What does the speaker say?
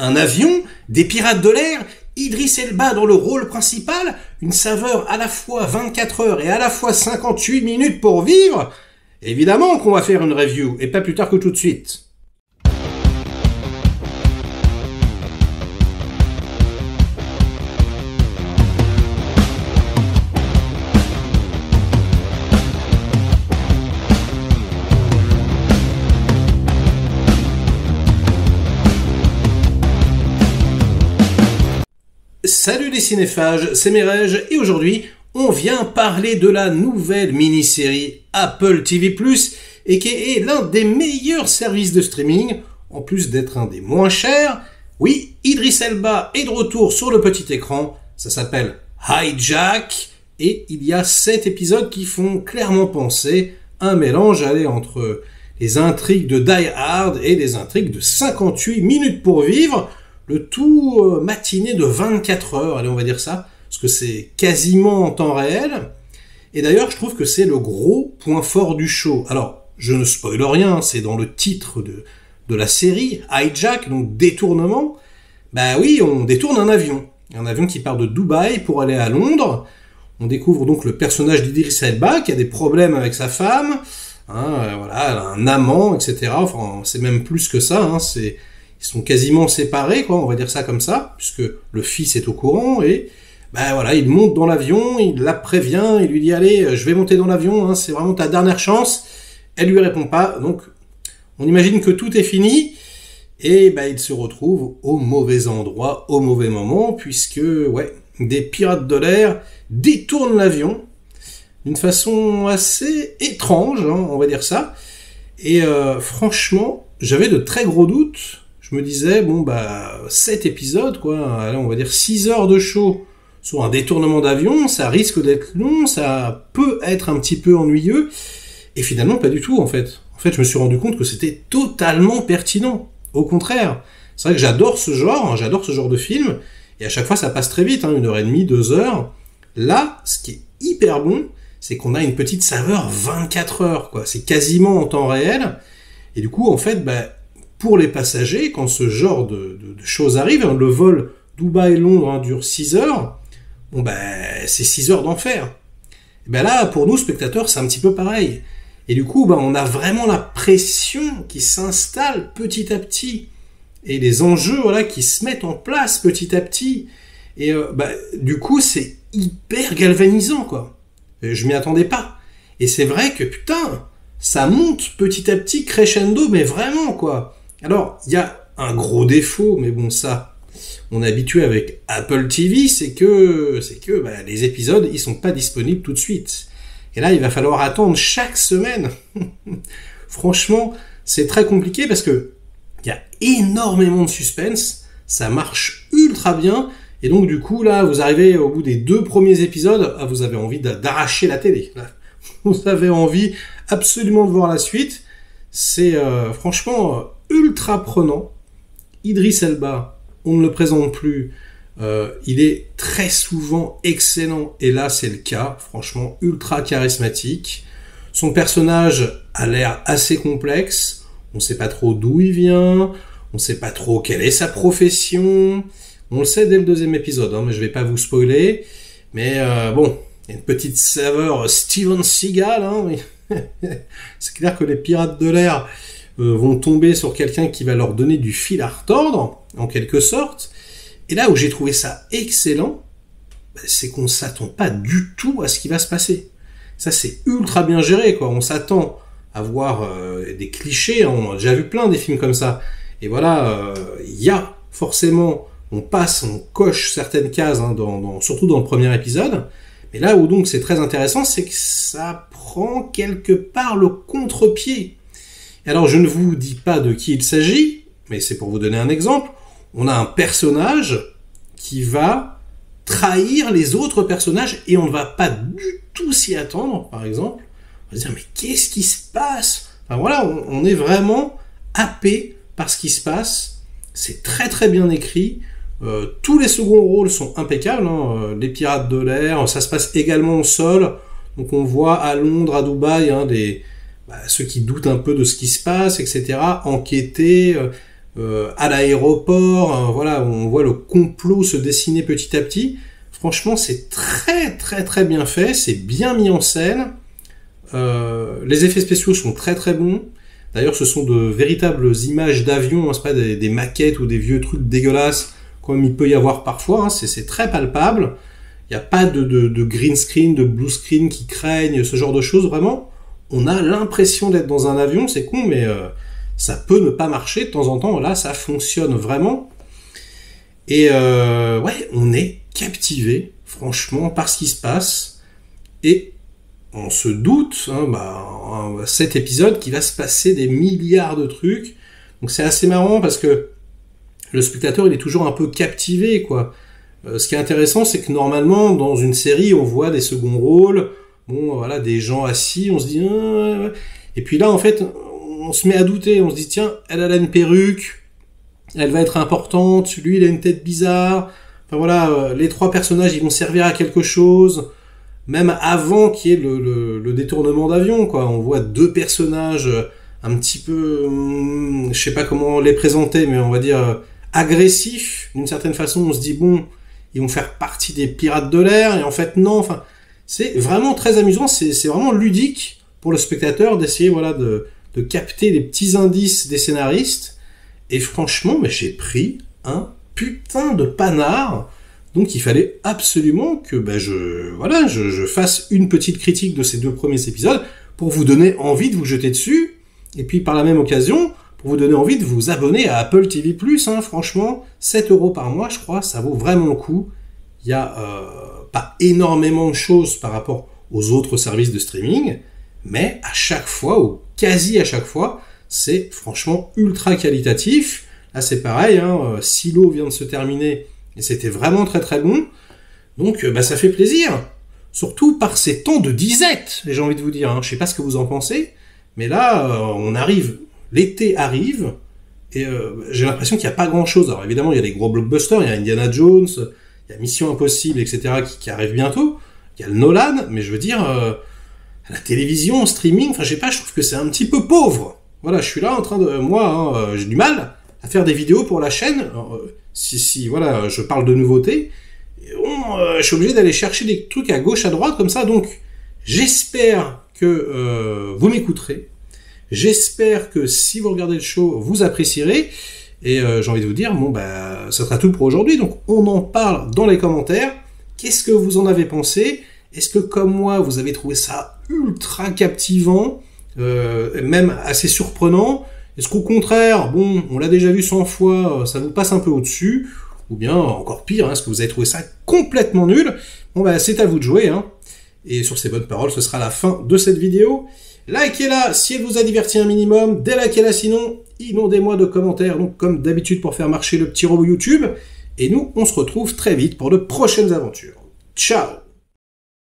Un avion, des pirates de l'air, Idriss Elba dans le rôle principal, une saveur à la fois 24 heures et à la fois 58 minutes pour vivre. Évidemment qu'on va faire une review, et pas plus tard que tout de suite. Salut les cinéphages, c'est Merej et aujourd'hui on vient parler de la nouvelle mini-série Apple TV+, et qui est l'un des meilleurs services de streaming, en plus d'être un des moins chers. Oui, Idriss Elba est de retour sur le petit écran, ça s'appelle Hijack, et il y a 7 épisodes qui font clairement penser à un mélange entre les intrigues de Die Hard et les intrigues de 58 minutes pour vivre, le tout matiné de 24 heures, allez on va dire ça, parce que c'est quasiment en temps réel. Et d'ailleurs, je trouve que c'est le gros point fort du show. Alors, je ne spoile rien, c'est dans le titre de la série, Hijack, donc détournement. Bah oui, on détourne un avion qui part de Dubaï pour aller à Londres. On découvre donc le personnage d'Idriss Elba, qui a des problèmes avec sa femme, voilà, elle a un amant, etc. Enfin, c'est même plus que ça, ils sont quasiment séparés, quoi, on va dire ça comme ça, puisque le fils est au courant, et ben voilà, il monte dans l'avion, il la prévient, il lui dit « Allez, je vais monter dans l'avion, c'est vraiment ta dernière chance ». Elle lui répond pas, donc on imagine que tout est fini, et ben il se retrouve au mauvais endroit, au mauvais moment, puisque, ouais, des pirates de l'air détournent l'avion, d'une façon assez étrange, on va dire ça, et franchement, j'avais de très gros doutes. Je me disais, 7 épisodes, quoi, allez, on va dire 6 heures de show sur un détournement d'avion, ça risque d'être long, ça peut être un petit peu ennuyeux, et finalement pas du tout, en fait. En fait, je me suis rendu compte que c'était totalement pertinent. Au contraire, c'est vrai que j'adore ce genre de film, et à chaque fois ça passe très vite, 1h30, 2 heures. Là, ce qui est hyper bon, c'est qu'on a une petite saveur 24 heures, quoi. C'est quasiment en temps réel, et du coup, en fait, pour les passagers, quand ce genre de choses arrivent, le vol Dubaï-Londres dure 6 heures, c'est 6 heures d'enfer. Et là, pour nous, spectateurs, c'est un petit peu pareil. Et du coup, on a vraiment la pression qui s'installe petit à petit. Et les enjeux, qui se mettent en place petit à petit. Et du coup, c'est hyper galvanisant, quoi. Je m'y attendais pas. Et c'est vrai que, putain, ça monte petit à petit, crescendo, mais vraiment, quoi. Alors, il y a un gros défaut, mais bon, ça, on est habitué avec Apple TV, c'est que les épisodes, ils sont pas disponibles tout de suite. Et là, il va falloir attendre chaque semaine. Franchement, c'est très compliqué parce que il y a énormément de suspense, ça marche ultra bien, et donc du coup, là, vous arrivez au bout des 2 premiers épisodes, vous avez envie d'arracher la télé. Vous avez envie absolument de voir la suite. C'est franchement ultra prenant. Idriss Elba, on ne le présente plus. Il est très souvent excellent, et là c'est le cas. Franchement, ultra charismatique. Son personnage a l'air assez complexe. On ne sait pas trop d'où il vient. On ne sait pas trop quelle est sa profession. On le sait dès le 2e épisode, mais je vais pas vous spoiler. Mais il y a une petite saveur Steven Seagal. C'est clair que les pirates de l'air vont tomber sur quelqu'un qui va leur donner du fil à retordre, en quelque sorte. Et là où j'ai trouvé ça excellent, c'est qu'on s'attend pas du tout à ce qui va se passer. Ça, c'est ultra bien géré, quoi. On s'attend à voir des clichés, on a déjà vu plein des films comme ça. Et voilà, il y a forcément, on coche certaines cases, surtout dans le premier épisode. Mais là où donc c'est très intéressant, c'est que ça prend quelque part le contre-pied. Alors je ne vous dis pas de qui il s'agit, mais c'est pour vous donner un exemple. On a un personnage qui va trahir les autres personnages et on ne va pas du tout s'y attendre, par exemple. On va se dire, mais qu'est-ce qui se passe? Enfin voilà, on est vraiment happé par ce qui se passe. C'est très très bien écrit. Tous les seconds rôles sont impeccables. Les pirates de l'air, ça se passe également au sol. Donc on voit à Londres, à Dubaï, ceux qui doutent un peu de ce qui se passe, etc. Enquêter, à l'aéroport, voilà, on voit le complot se dessiner petit à petit. Franchement, c'est très très très bien fait, c'est bien mis en scène. Les effets spéciaux sont très très bons. D'ailleurs, ce sont de véritables images d'avions, hein, c'est pas des maquettes ou des vieux trucs dégueulasses comme il peut y avoir parfois. Hein, c'est très palpable. Il n'y a pas de green screen, de blue screen qui craignent, ce genre de choses. Vraiment, on a l'impression d'être dans un avion. C'est con, mais ça peut ne pas marcher de temps en temps. Là, ça fonctionne vraiment. Et ouais, on est captivé, franchement, par ce qui se passe. Et on se doute, hein, cet épisode, qu'il va se passer des milliards de trucs. Donc c'est assez marrant parce que le spectateur, il est toujours un peu captivé, quoi. Ce qui est intéressant, c'est que normalement, dans une série, on voit des seconds rôles, bon, voilà, des gens assis, on se dit... Et puis là, en fait, on se met à douter, on se dit, tiens, elle a une perruque, elle va être importante, lui, il a une tête bizarre... Enfin voilà, les trois personnages, ils vont servir à quelque chose, même avant qu'il y ait le détournement d'avion, quoi. On voit deux personnages un petit peu, je sais pas comment les présenter, mais on va dire agressifs. D'une certaine façon, on se dit, bon, ils vont faire partie des pirates de l'air, et en fait, non. Enfin, c'est vraiment très amusant, c'est vraiment ludique pour le spectateur d'essayer, voilà, de capter les petits indices des scénaristes. Et franchement, mais j'ai pris un putain de panard, donc il fallait absolument que je fasse une petite critique de ces 2 premiers épisodes pour vous donner envie de vous jeter dessus, et puis par la même occasion, pour vous donner envie de vous abonner à Apple TV+, hein, franchement, 7 € par mois, je crois, ça vaut vraiment le coup. Il y a pas énormément de choses par rapport aux autres services de streaming, mais à chaque fois, ou quasi à chaque fois, c'est franchement ultra qualitatif. Là, c'est pareil, hein, Silo vient de se terminer et c'était vraiment très très bon. Donc, ça fait plaisir. Surtout par ces temps de disette, j'ai envie de vous dire. Hein. Je sais pas ce que vous en pensez, mais là, on arrive, l'été arrive, et j'ai l'impression qu'il n'y a pas grand-chose. Alors évidemment, il y a des gros blockbusters, il y a Indiana Jones, il y a Mission Impossible, etc., qui arrive bientôt. Il y a le Nolan, mais je veux dire, la télévision, streaming, enfin je sais pas, je trouve que c'est un petit peu pauvre. Voilà, je suis là en train de... Moi, j'ai du mal à faire des vidéos pour la chaîne, voilà, je parle de nouveautés, je suis obligé d'aller chercher des trucs à gauche, à droite, comme ça, donc j'espère que vous m'écouterez, j'espère que si vous regardez le show, vous apprécierez, et j'ai envie de vous dire, ça sera tout pour aujourd'hui, donc on en parle dans les commentaires, qu'est-ce que vous en avez pensé? Est-ce que, comme moi, vous avez trouvé ça ultra captivant, même assez surprenant? Est-ce qu'au contraire, bon, on l'a déjà vu 100 fois, ça vous passe un peu au-dessus? Ou bien, encore pire, hein, est-ce que vous avez trouvé ça complètement nul? Bon, c'est à vous de jouer, hein. Et sur ces bonnes paroles, ce sera la fin de cette vidéo. Likez-la si elle vous a diverti un minimum, délikez-la sinon, inondez-moi de commentaires, donc comme d'habitude pour faire marcher le petit robot YouTube. Et nous, on se retrouve très vite pour de prochaines aventures. Ciao!